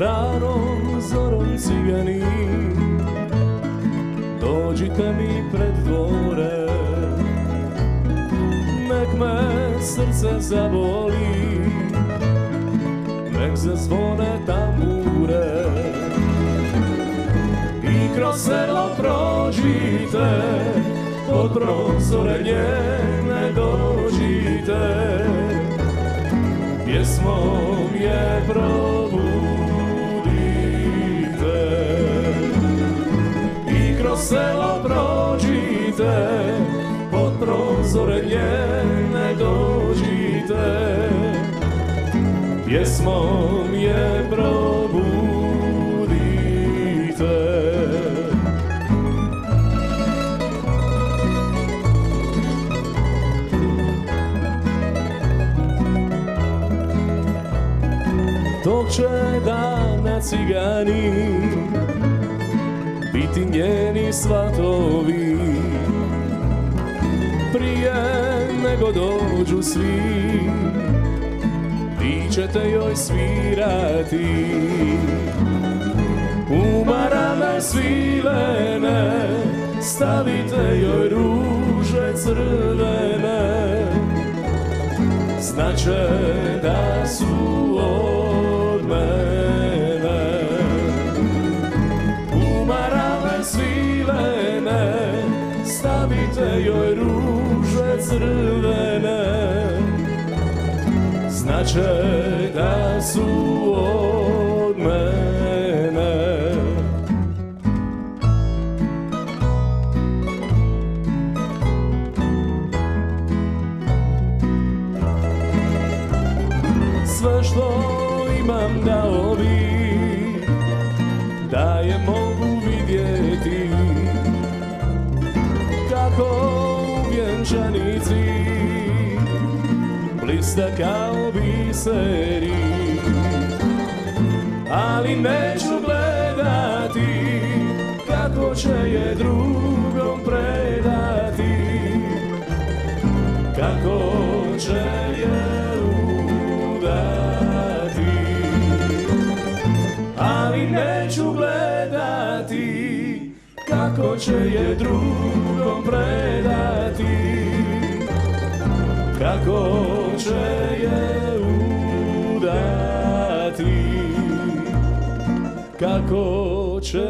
ranom zorom cigani, dođite mi pred dvore, nek me srce zaboli, nek zazvone tambure. I kroz selo prođite, pod prozore njene dođite, pjesmom je probudite. I kroz selo prođite, pod prozore njene dođite, pjesmom je probudite. Tog će dana cigani biti njeni svatovi, prije nego dođu svi, vi ćete joj svirati. U marame svivene stavite joj ruže crvene, znaće da su od mene. U marame svivene stavite joj ruže crvene, znaće da su od mene. Sve što imam dao bi, da je mogu vidjeti, kako u vjenčanici blista kao biseri. Ali neću gledati kako će je drugom predati, kako će je udati. Ali neću gledati kako će je drugom predati, kako će je udati, kako će